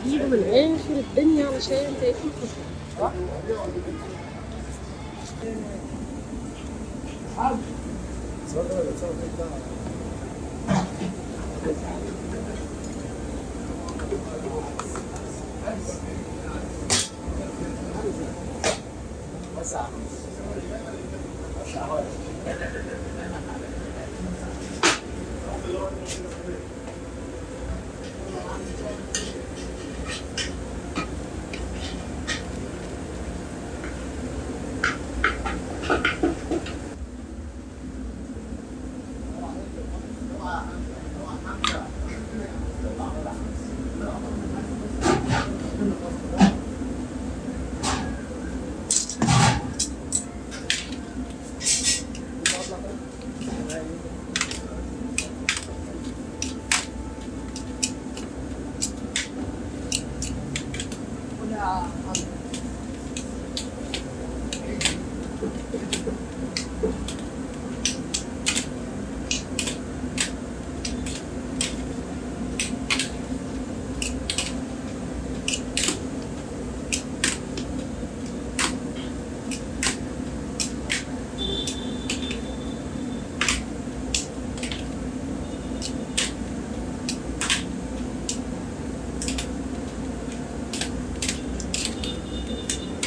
بتجيبه من اخر الدنيا علشان تاكل كشري.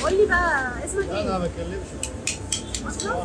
قول لي بقى اسمك لا ايه؟ انا ما بتكلمش اصلا؟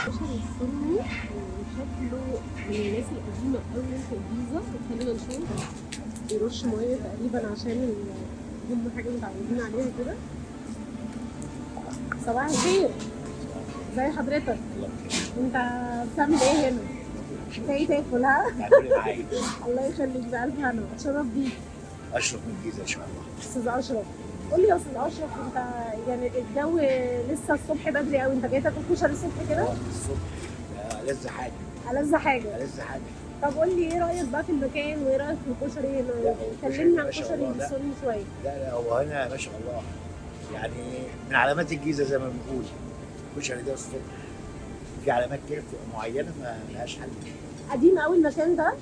كشري السني شكله من الناس القديمة قوي في الجيزة. خلينا نشوف. بيرش مية تقريبا عشان هم حاجة متعودين عليها كده. صباح الخير، ازي حضرتك؟ انت بتعمل ايه هنا؟ جاي تاكل ها؟ تعملي معايا. الله يخليك، بألف هنا، اتشرف بيك. اشرف من الجيزه ان شاء الله. استاذ اشرف، قول لي يا استاذ اشرف، انت يعني الجو لسه الصبح بدري قوي، انت جاي تاكل كشري الصبح كده؟ الصبح ألذ حاجه. ألذ حاجه. ألذ حاجه. طب قول لي ايه رايك بقى في المكان وايه رايك في الكشري هنا؟ كلمني عن الكشري السوري شويه. لا هو هنا ما شاء الله يعني من علامات الجيزه زي ما بنقول. الكشري ده الصبح في علامات كده بتبقى معينه ما لهاش حل. قديم قوي المكان ده.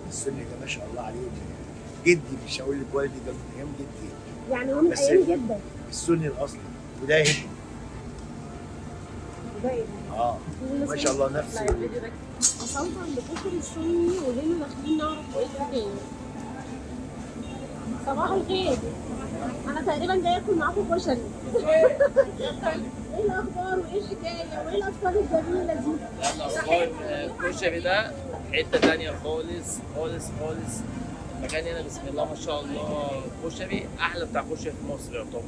السني ده ما شاء الله عليه جدي، مش هقول لك والدي، ده من ايام جدي. يعني من بس ايام جدا. السني الاصلي وده هندي. ده ايه؟ ما شاء الله نفس وصلت عند كشري السني وهنا داخلين نعرف ايه الحكايه. صباح الخير، انا تقريبا جاي اكل معاكم كشري. ايه الاخبار وايه الحكايه وايه الافكار الجميله دي؟ الاخبار الكشري ده حته تانية خالص خالص خالص. مكان هنا بسم الله ما شاء الله، كشري احلى بتاع كشري في مصر يعتبر.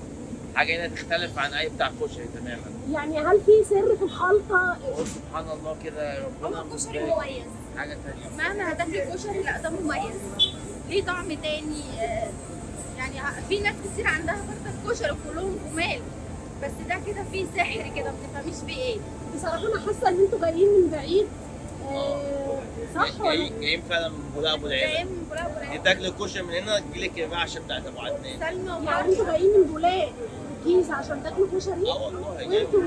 حاجه هنا تختلف عن اي بتاع كشري تماما. يعني هل في سر في الخلطه؟ سبحان الله كده ربنا هو كشري مميز. حاجه تانية. مهما هتاكلي كشري لا ده مميز، ليه طعم تاني. يعني في ناس كتير عندها برضه كشري كلهم جمال، بس ده كده فيه سحر كده ما تفهميش فيه ايه. بصراحه انا حاسه ان انتوا جايين من بعيد. صح ولا؟ جايين فعلا من بولاق ابو العيله. جايين من بولاق ابو العيله. انت تاكل الكشري من هنا تجيلك الرعشه بتاعت ابو عدنان. سلمى يعني انتوا جايين من بولاق الجيزه عشان تاكلوا كشري؟ اه والله وانتوا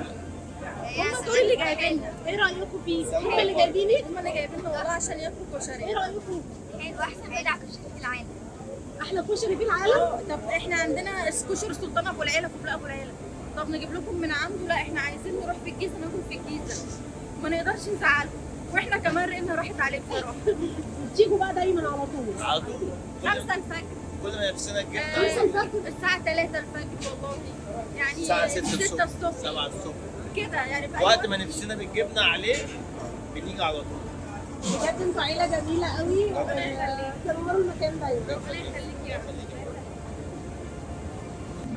هم دول اللي جايبيننا. ايه رايكم فيه؟ هم اللي جايبينك؟ هم اللي جايبيننا والله عشان ياكلوا كشري. ايه رايكم؟ حلو، احسن بعيد عن كشري في العالم. احلى كشري في العالم؟ طب احنا عندنا كشري سلطان ابو العيله في بولاق ابو العيله. طب نجيب لكم من عنده؟ لا احنا عايزين نروح في الجيزه ناكل في الجيزه. ما نقدرش نزعلكم، واحنا كمان رقنا راحت عليه بصراحه. بتيجوا بقى دايما على طول؟ على طول 5 الفجر. كل ما نفسنا خمسة الجبنه الفجر؟ الساعه 3 الفجر والله. يعني الساعه 6 6 الصبح الصبح 7 الصبح كده يعني في أي وقت ما نفسنا بالجبنه عليه بنيجي على طول. بجد انتوا عيله جميله قوي. ربنا يخليك. تنوروا المكان دايما. ربنا يخليك يا رب.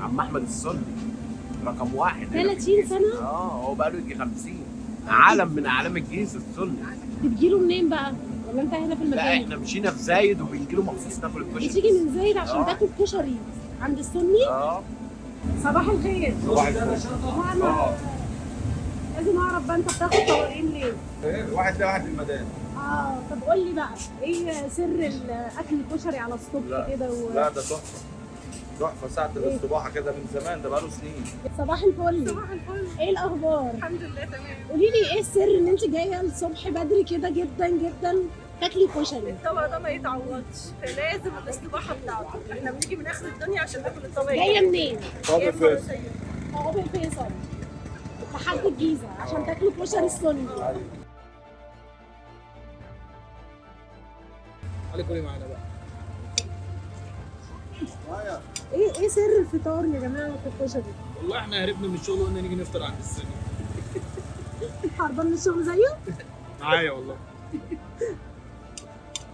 عم احمد السني رقم واحد. 30 سنه؟ هو بقى له يجي 50. علم من اعلام الجيزه السني. بتجيله منين بقى؟ ولا انت هنا في لا المكان؟ احنا مشينا في زايد وبنجيله مخصوص ناكل الكشري. بتيجي من زايد عشان تاكل كشري عند السني؟ صباح الخير. صباح الفل. وانا لازم اعرف بقى انت بتاخد طوارئين ليه؟ واحد لواحد المدام. طب قول لي بقى ايه سر الاكل الكشري على الصبح كده لا ده تحفه تحفه ساعه الاستباحه كده من زمان، ده بقاله سنين. صباح الفل. صباح الفل. ايه الاخبار؟ الحمد لله تمام. قولي لي ايه السر ان انت جايه الصبح بدري كده جدا جدا تاكلي كشري؟ الطبق ده ما يتعوضش، فلازم الاستباحه بتاعته. احنا بنيجي من اخر الدنيا عشان ناكل الطبق. جايه منين؟ طب فاس عقبال فيصل لحد الجيزه عشان تاكلي كشري السني. علي كلي معانا بقى. ايه سر الفطار يا جماعه في الكشري؟ والله احنا هربنا من الشغل وقلنا نيجي نفطر عند السني. هربان من الشغل زيه؟ معايا والله.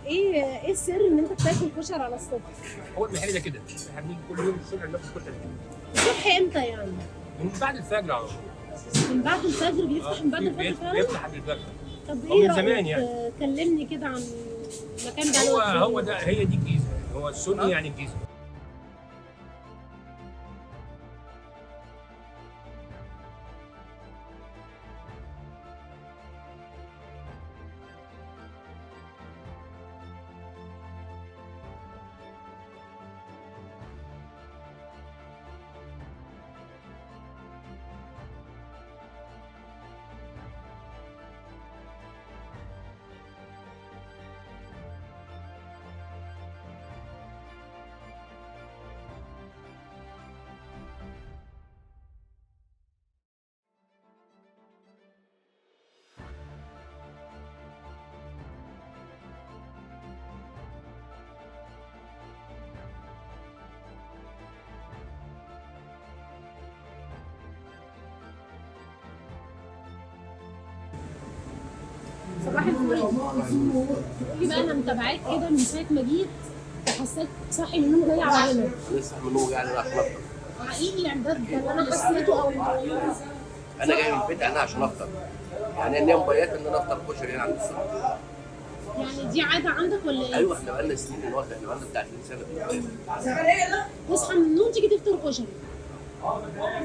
ايه السر ان انت بتاكل كشري على الصبح؟ هو المحل ده كده احنا بنيجي كل يوم الصبح ناكل كشري الصبح امتى يعني؟ من بعد الفجر على طول. من بعد الفجر بيفتح من بعد الفجر فعلا؟ بيفتح قبل الفجر. طب هو ايه من زمان رأيك يعني. كلمني كده عن المكان ده. هو ده هي دي الجيزه، هو السني يعني الجيزه. صباح الفل. قولي بقى انا متابعاك كده من ساعه ما جيت وحسيت صاحي من النوم جاي على هنا. لسه من النوم يعني عشان افطر. حقيقي يعني ده اللي انا حسيته او انا جاي من البيت انا عشان افطر. يعني اني مبيت ان انا افطر كشري هنا عند السني. يعني دي عاده عندك ولا ايه؟ ايوه احنا بقالنا سنين دلوقتي، احنا بقالنا بتاع 20 سنه في البيت. تصحى من النوم تيجي تفطر كشري.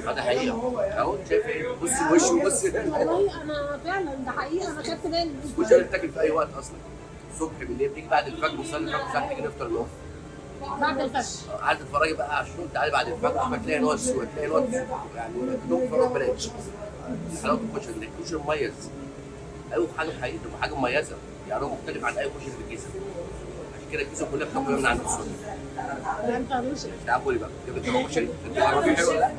ده حقيقه اهو شايف ايه؟ بصي وشه بصي. والله انا فعلا ده حقيقه انا خدت بالي. الكشري بتاكل في اي وقت اصلا. الصبح بالليل بتيجي بعد الفجر نصلي الفجر ساعه تيجي نفطر النهار. بعد الفجر. قاعد تتفرجي بقى على الشغل، تعالي بعد الفجر هتلاقي نوع السوق، هتلاقي نوع يعني نوم فرق بلاش. حلاوه الكشري ده الكشري مميز. ايوه حاجه حقيقيه وحاجه مميزه، يعني هو مختلف عن اي كشري في الجيزه. عشان كده الجيزه كلها بتاكل من عند السني. ما ينفعوش. تعالوا قولي بقى جبت لكم كشري؟ انتوا عارفين حلو ولا لا؟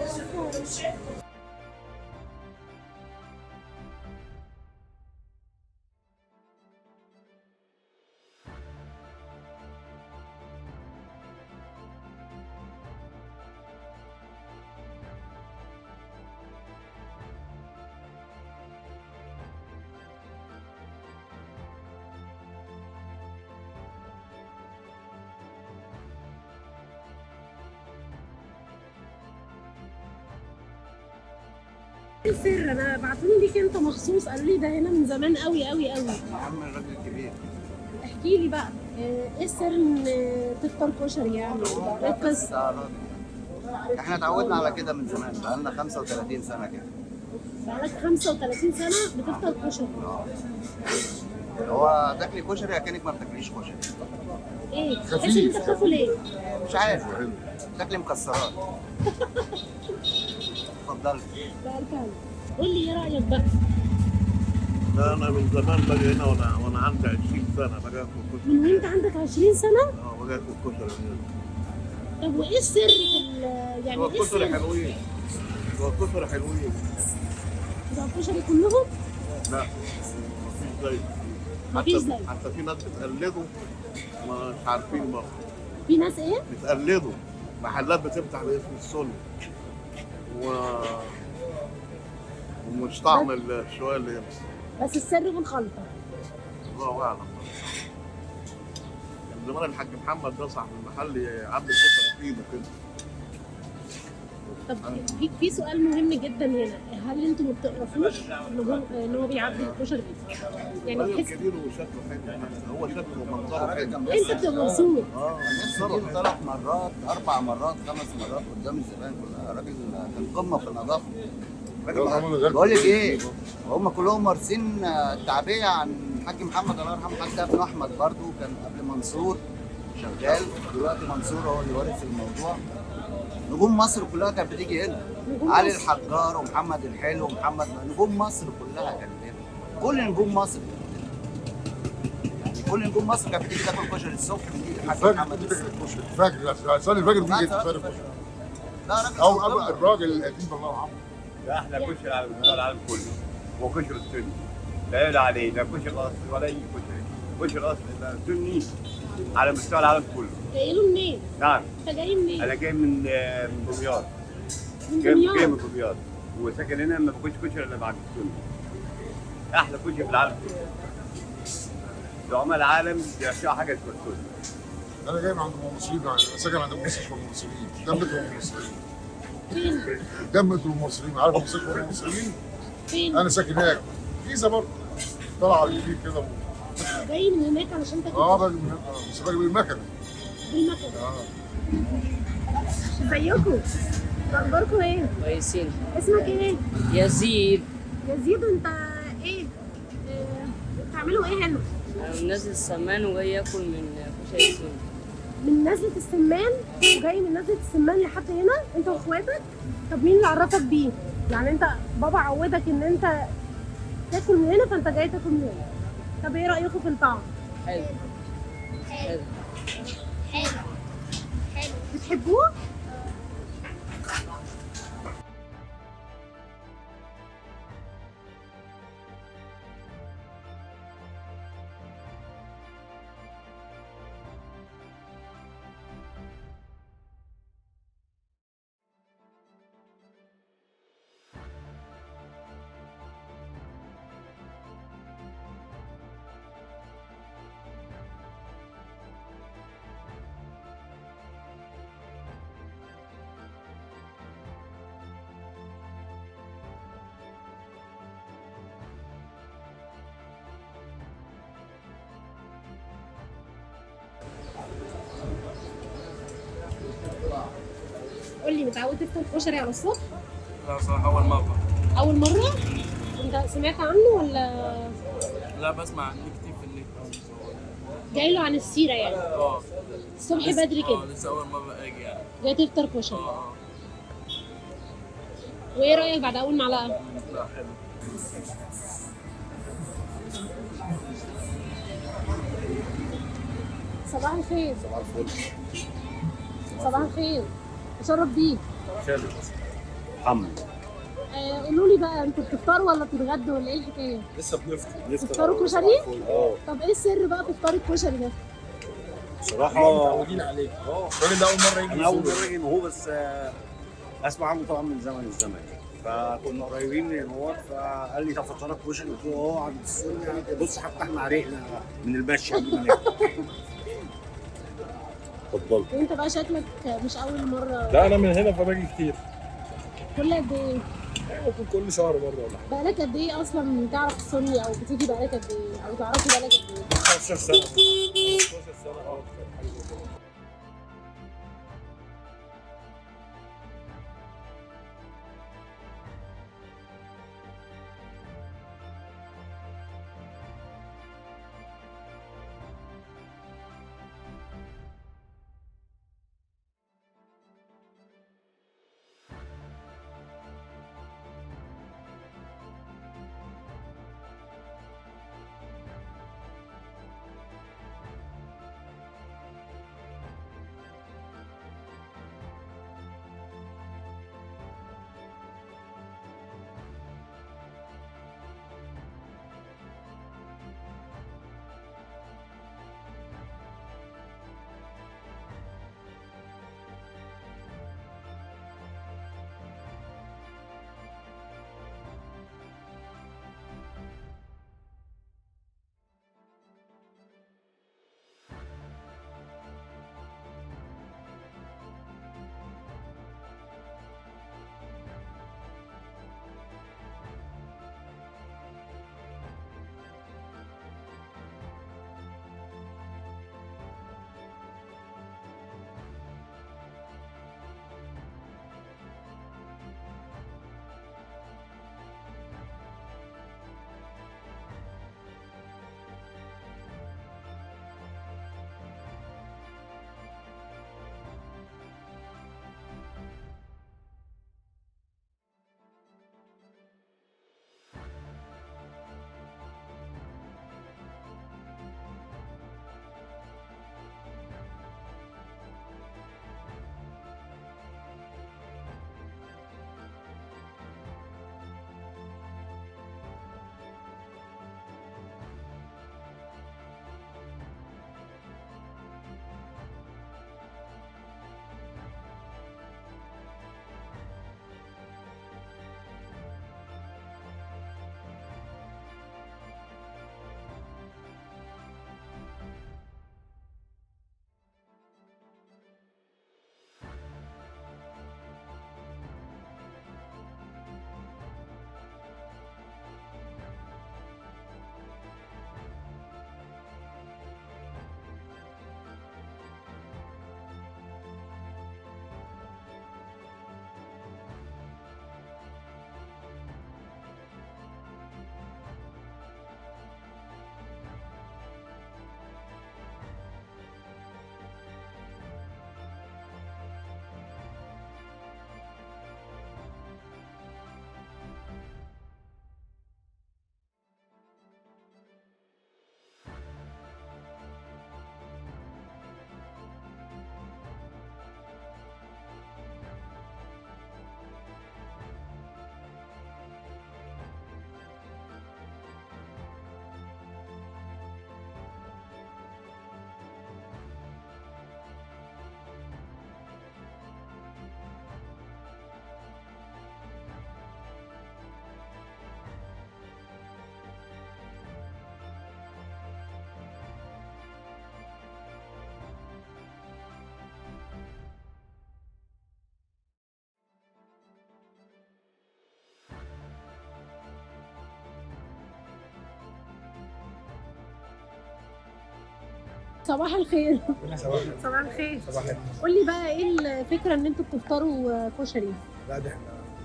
ايه السر؟ انا بعتوني ليك انت مخصوص، قالوا لي ده هنا من زمان قوي قوي قوي. يا عم الراجل الكبير. احكي لي بقى ايه السر ان تفطر كشري يعني؟ ايه القصه؟ ده راجل. احنا اتعودنا على كده من زمان، بقالنا 35 سنه كده. بقالك 35 سنه بتفطر كشري. هو تاكلي كشري اكنك ما بتاكليش كشري. ايه؟ تحس ان انت بتاكل ايه؟ مش عارف، تاكلي مكسرات. اتفضلي. بقى الفهم. قول لي ايه رايك بقى؟ لا انا من زمان باجي هنا وانا عندي 20 سنه باجي اكل كشري. من وانت عندك 20 سنه؟ باجي اكل كشري هنا. طب وايه السر في يعني هو ايه السر؟ الكشري حلوين. هو الكشري حلوين. بتوع الكشري كلهم؟ لا مفيش زي. حتى في ناس بتقلدوا مش عارفين برضه. في ناس ايه؟ بتقلدوا محلات بتفتح باسم السنة ومش طعم الشوية اللي هنا. بس السر في الخلطه. الله اعلم. كان زمان الحاج محمد ده صاحب المحل يعبي الكشري في ايده كده. طب في سؤال مهم جدا هنا، هل انتوا ما بتقرفوش ان هو بيعبي الكشري بايده؟ يعني راجل تحس كبير وشكله حلو، هو شكله ومنظره حلو. انت بتبقى مبسوط. نفسي 3 مرات 4 مرات 5 مرات قدام الزبائن كلها. راجل كان قمه في النظافه. بقول لك ايه، هم كلهم وارثين التعبئه عن الحاج محمد الله يرحمه. حتى ابن احمد برضو كان قبل منصور شغال، دلوقتي منصور هو اللي وارث الموضوع. نجوم مصر كلها كانت بتيجي هنا، علي الحجار ومحمد الحلو ومحمد، نجوم مصر كلها كانت هنا. كل نجوم مصر يعني كل نجوم مصر كانت بتيجي تاكل كشري الصبح من ايد الحاج محمد. الفجر عشان الفجر بيجي تفطر كشري. لا راجل او الراجل القديم الله يرحمه. ده احلى كشري على مستوى العالم كله، هو كشري السني. لا يعلى عليه، لا كشري اصلي ولا اي كشري. كشري اصلي ده سني على مستوى العالم كله. جاي له منين؟ نعم. انت جاي منين؟ انا جاي من دمياط. من جاي دمياط؟ من دمياط وساكن هنا، ما باكلش كشري الا بعد السني. احلى كشري في العالم كله. زعماء العالم بيعشقوا حاجه اسمها السني. انا جاي من عند المصريين، انا ساكن عند مستشفى المصريين، قدام مترو المصريين. فين؟ قدام مترو المصريين، عارف مستشفى المصريين؟ فين؟ انا ساكن هناك. جيزه برضه. طالعه على اليمين كده. جاي من هناك علشان تاكل؟ باجي من هناك، بس باجي بالمكنه. بالمكنه؟ ازيكم؟ اخباركم ايه؟ كويسين. اسمك ايه؟ يزيد. يزيد، انت ايه؟ بتعملوا ايه هنا؟ انا من نزلة السمان وجاي اكل من كشري السن. من نزلة السمان وجاي من نزلة السمان لحد هنا انت واخواتك؟ طب مين اللي عرفك بيه؟ يعني انت بابا عودك ان انت تاكل من هنا فانت جاي تاكل من هنا. طب ايه رأيكم في الطعم؟ حلو. حلو. حلو. بتحبوه؟ قول لي، متعود تفطر كشري على الصبح؟ لا صراحة أول مرة. أول مرة؟ أنت سمعت عنه ولا؟ لا بسمع عنه كتير في النت. جاي له عن السيرة يعني؟ الصبح بدري كده؟ لسه أول مرة أجي يعني. جاي تفطر كشري؟ وإيه رأيك بعد أول معلقة؟ لا حلو. صباح الخير. صباح الفل. صباح الخير. اتشرف بيك. خالد محمد. قولوا لي بقى، انتوا بتفطروا ولا بتتغدوا ولا ايه الحكايه؟ لسه بنفطر. بتفطروا كشري؟ طب ايه السر بقى في افطار الكشري ده؟ بصراحة متعودين عليك. الراجل ده أول مرة يجي. أنا أول مرة أجي هو، بس أسمع عنه طبعا من زمن الزمن. فكنا قريبين من هو، فقال لي طب فطرك كشري، قلت له عند السن يعني. بص حتى احنا عرقنا من المشي قبل ما ناكل. اتفضل. وانت بقى شكلك مش اول مره. لا أنا من هنا فباجي كتير. كل قد ايه؟ ممكن كل شهر مرة ولا حاجة. بقالك قد ايه اصلا تعرف السني، او بتيجي بقالك قد ايه؟ او تعرفي بقالك قد ايه؟ 15 سنة. 15 سنة أكتر حاجة زي كده. صباح الخير. صباح صباح الخير. صباح الخير. قول لي بقى ايه الفكره ان انتوا بتفطروا كشري؟ لا ده احنا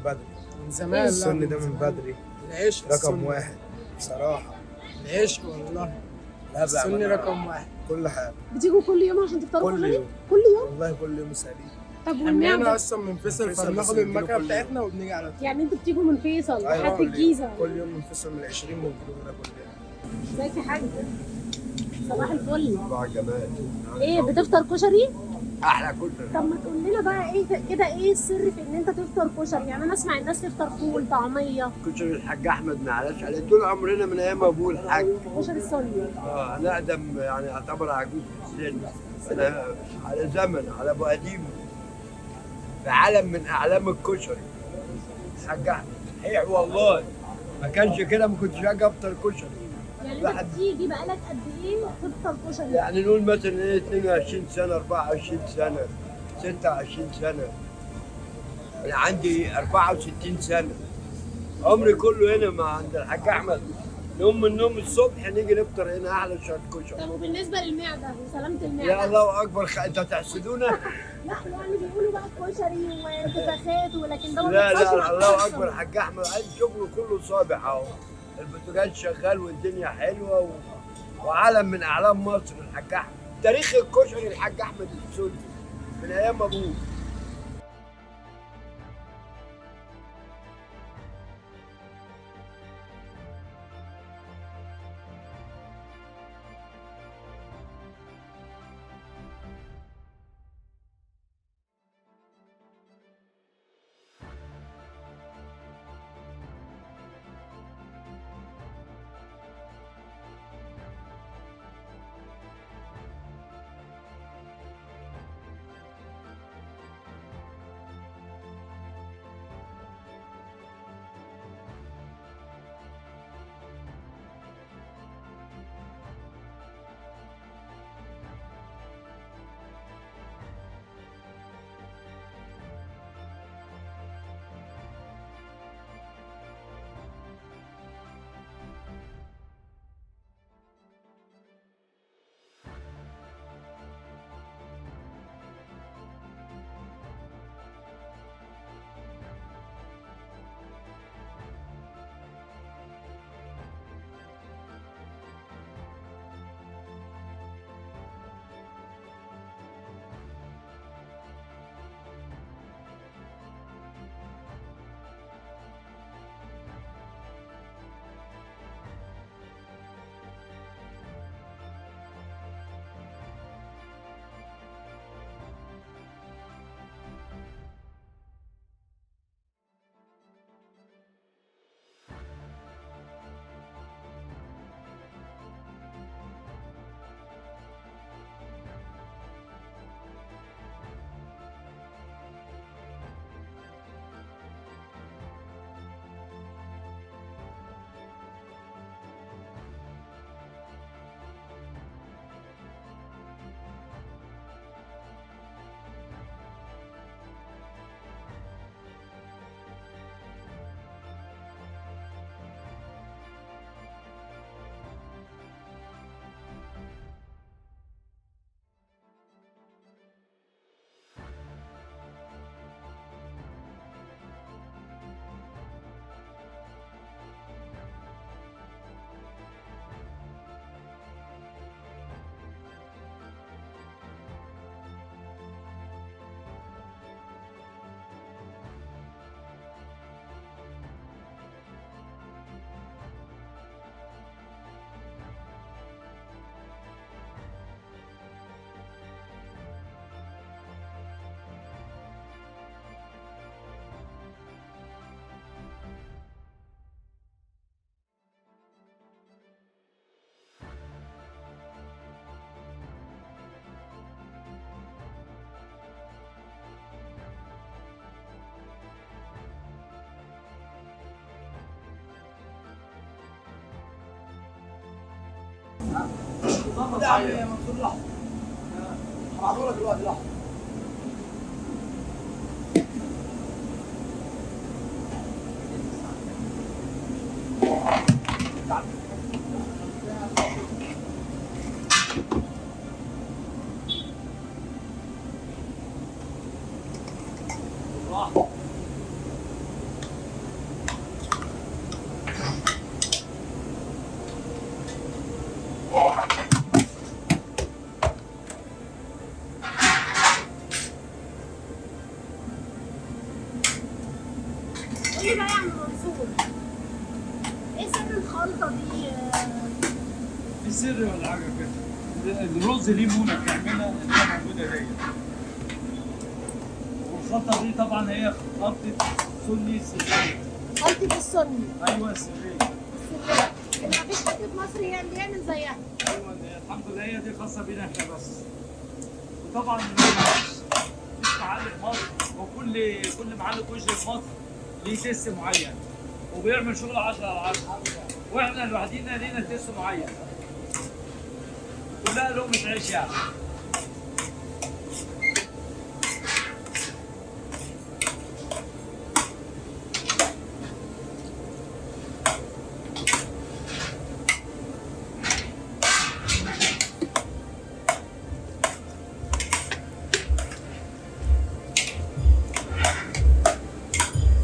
بدري من زمان. السن ده من بدري العيش رقم واحد بصراحة. العيش والله. لا السن بأمانة رقم واحد. كل حاجة بتيجوا كل يوم عشان تفطروا كل كشري؟ يوم كل يوم؟ والله كل يوم سليم. طب احنا والمعده؟ اصلا من فيصل فيصل فبناخد بس بنجيله المكنه كل بتاعتنا وبنيجي على طول. يعني انتوا بتيجوا من فيصل أيوة، لحد كل يوم. الجيزه؟ كل يوم منفصل من 20 من هنا كل يوم. ازيك يا حاج؟ صباح الفل. صباح الجمال. ايه بتفطر كشري؟ احلى كشري. طب ما تقول لنا بقى ايه كده ايه السر في ان انت تفطر كشري؟ يعني انا اسمع الناس تفطر فول طعميه. كشري الحاج احمد معلش عليه طول عمرنا من ايام ابوه الحاج. كشري السني. انا اقدم يعني اعتبر عجوز في السن. انا على زمن على ابو قديم في عالم من اعلام الكشري الحاج احمد صحيح والله. ما كانش كده ما كنتش اجي افطر كشري. يعني انت بتيجي بقالك قد ايه تفطر كشري؟ يعني نقول مثلا ايه 22 سنه 24 سنه 26 سنه. انا عندي 64 سنه عمري كله هنا مع عند الحاج احمد. نقوم من النوم الصبح نيجي نفطر هنا احلى شويه كشري. طب وبالنسبه للمعده وسلامه المعده؟ يا الله اكبر انت تحسدونا؟ لا يعني بيقولوا بقى كشري وانتفاخات ولكن ده ما لا بيحصلش لا مع الله الكشري. اكبر الحاج احمد عايز شغله كله صابح اهو. البوتاجاز شغال والدنيا حلوه وعالم من اعلام مصر الحاج احمد. تاريخ الكشري الحاج احمد السوري من ايام ابوه. لا يا منصور لحظه هبعته لك دلوقتي لحظه. واحده. قولي بقى يا عم منصور، ايه سر الخلطة دي؟ في سر ولا حاجه كده؟ الرز ليه مونه بنعملها اللي هي موجوده ديت. والخلطه دي طبعا هي خلطه سني سريه. خلطة السني. ايوه سريه. مفيش حد في مصر يعمل زيها. ايوه الحمد لله هي دي خاصه بينا احنا بس. وطبعا مفيش معلق مصر، وكل معلق كشري في مصر ليه تيست معين وبيعمل شغل 10 على 10، واحنا لوحدينا لينا تيست معين. كلها لقمة عيش يعني.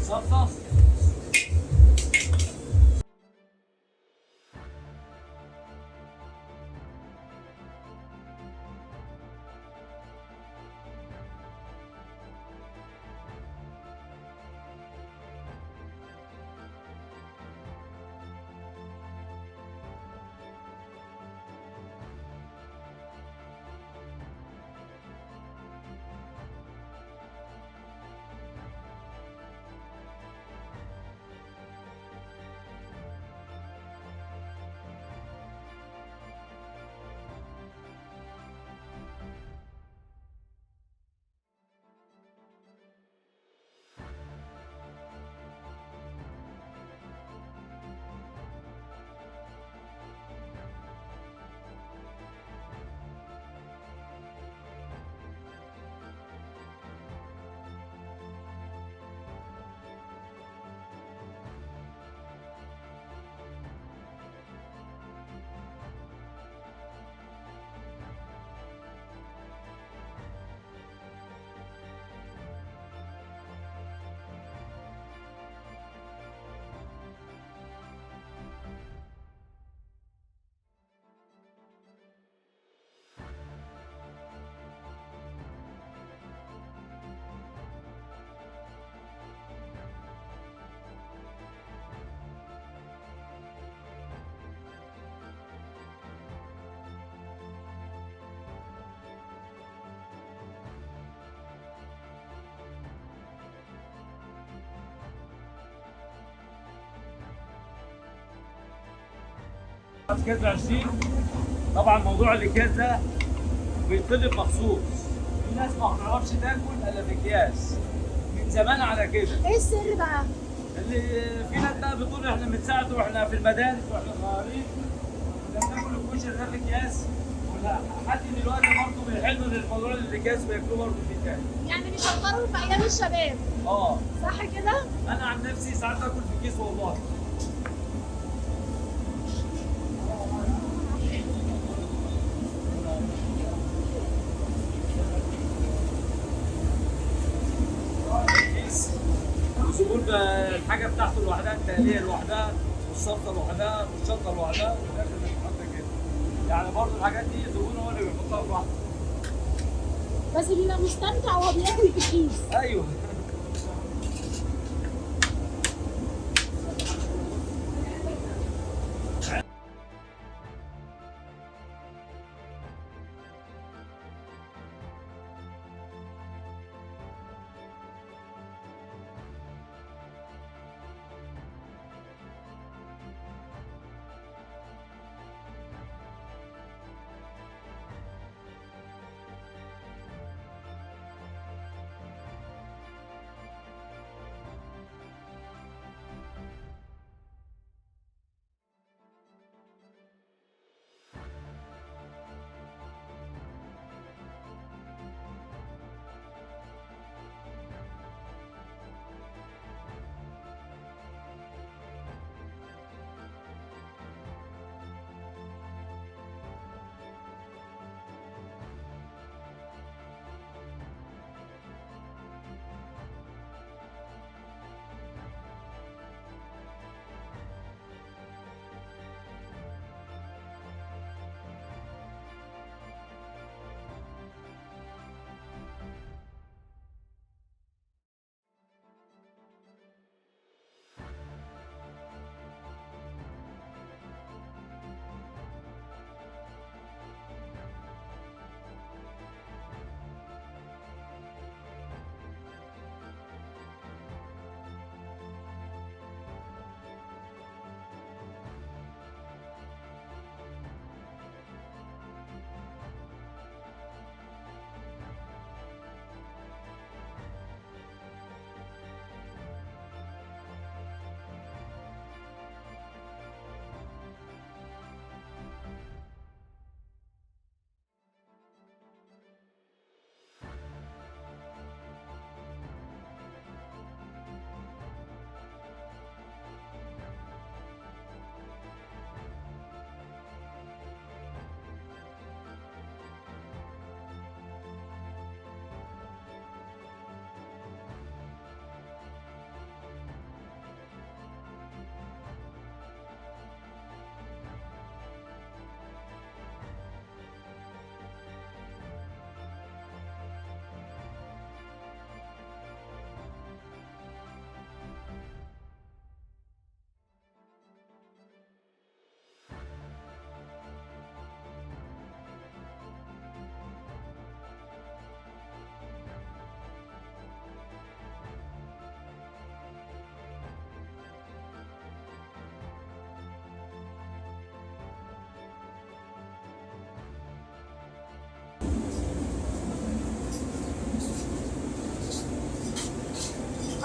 صلصة كاس 20. طبعا موضوع الاكياس ده بيطلب مخصوص. في ناس ما بتعرفش تاكل الا في اكياس من زمان على كده. ايه السر بقى؟ اللي في ناس بقى بتقول احنا من ساعه واحنا في المدارس واحنا صغيرين كنا بناكل الكشري ده في اكياس، لحد دلوقتي برضه بيحلوا للموضوع الاكياس بياكلوه برضه في اكياس. يعني بيفكروا في ايام الشباب. صح كده؟ انا عن نفسي ساعات باكل في كيس والله. الزبون الحاجه بتاعته لوحدها، التقليه لوحدها، والصلصه لوحدها، والشطه لوحدها، وفي الاخر بتتحط كده. يعني برضه الحاجات دي الزبون هو اللي بيحطها لوحده. بس بيبقى مستمتع وهو بياكل في الكيس. ايوه.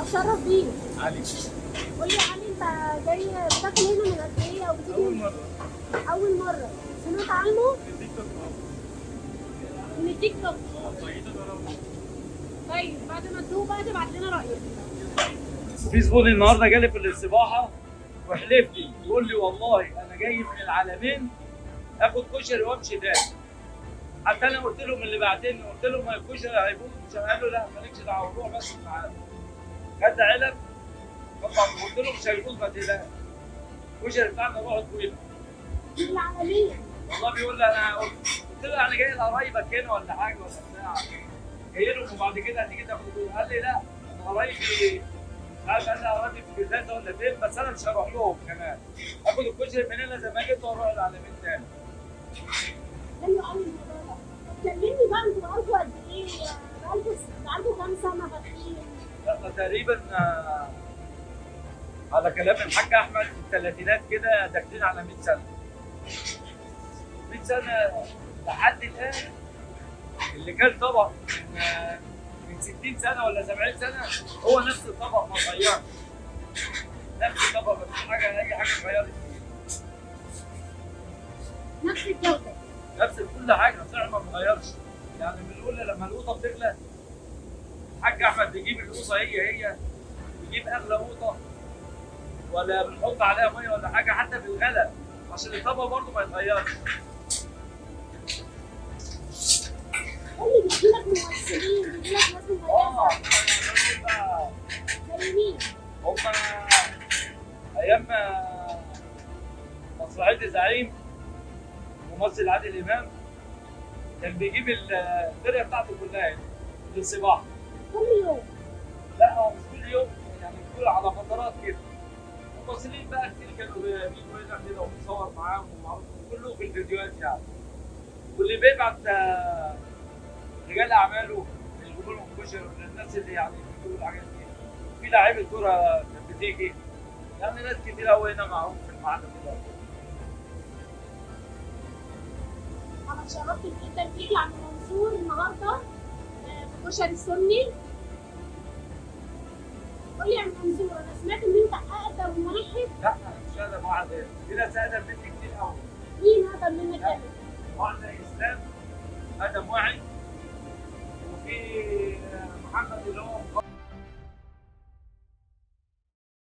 اتشرف بيك. علي قول لي يا علي، انت جاي بتاكل هنا من قد ايه او بتيجي اول من- مره اول مره سمعت عنه في التيك توك من التيك توك. طيب جربه. طيب بعد ما تدوق بقى تبعت لنا رايك. في زبون النهارده جالي في السباحه وحلف لي يقول لي والله انا جاي من العالمين اخد كشري وامشي تاني. حتى انا قلت لهم اللي بعتني قلت لهم ما الكشري هيبوظ مش قالوا لا مالكش دعوه روح بس معانا. خد علب طبعا قلت لهم مش هيبوظ ما تقلقش. الكشري بتاعنا روح طويله. من العالمين. والله بيقول لي انا قلت له انا جاي لقرايبك هنا ولا حاجه ولا بتاع. جاي لهم وبعد كده هتيجي تاخدوه. قال لي لا انا قرايبي مش عارف انا قرايبي في جزازه ولا فين بس انا مش هروح لهم كمان. اخد الكشري من هنا زي ما جيت واروح العالمين تاني. حلو قوي الموضوع ده. طب كلمني بقى، انتوا بقالكوا قد ايه؟ بقالكوا كام سنه فاتحين؟ احنا تقريبا على كلام الحاج احمد في الثلاثينات كده داخلين على 100 سنه. 100 سنه لحد الان. اللي كان طبق من 60 سنه ولا 70 سنه هو نفس الطبق ما اتغيرش. نفس الطبق ما فيش حاجه اي حاجه اتغيرت فيه. نفس الجوده. نفس كل حاجه سعر ما اتغيرش. يعني بنقول لما القوطه بتغلى الحاج احمد بيجيب القوطه هي بيجيب اغلى قوطه ولا بنحط عليها ميه ولا حاجه حتى في الغلا عشان الطبق برضه ما يتغيرش. قول لي بيجيلك ممثلين، بيجيلك ناس مميزه. زي مين؟ هم ايام مسرحيه الزعيم ممثل عادل امام كان بيجيب الفرقه بتاعته كلها هنا للسباحه. كل يوم؟ لا هو مش كل يوم يعني بيقول على فترات كده. ممثلين بقى كتير كانوا بيجوا هنا كده وبنصور معاهم ومعروف كله في الفيديوهات يعني. واللي بيبعت رجال اعماله يجيبوا لهم كشري للناس اللي يعني بيجيبوا الحاجات دي. في لعيبه كوره كانت بتيجي يعني ناس كتير قوي هنا معروف في المعهد كده. انا اتشرفت جدا بيك يا عم منصور النهارده في كشري السني. قول لي يا عم منصور، انا سمعت ان انت اقدم واحد. لا مش اقدم واحد، في ناس اقدم مني كتير قوي. مين اقدم منك؟ واحده اسلام اقدم واحد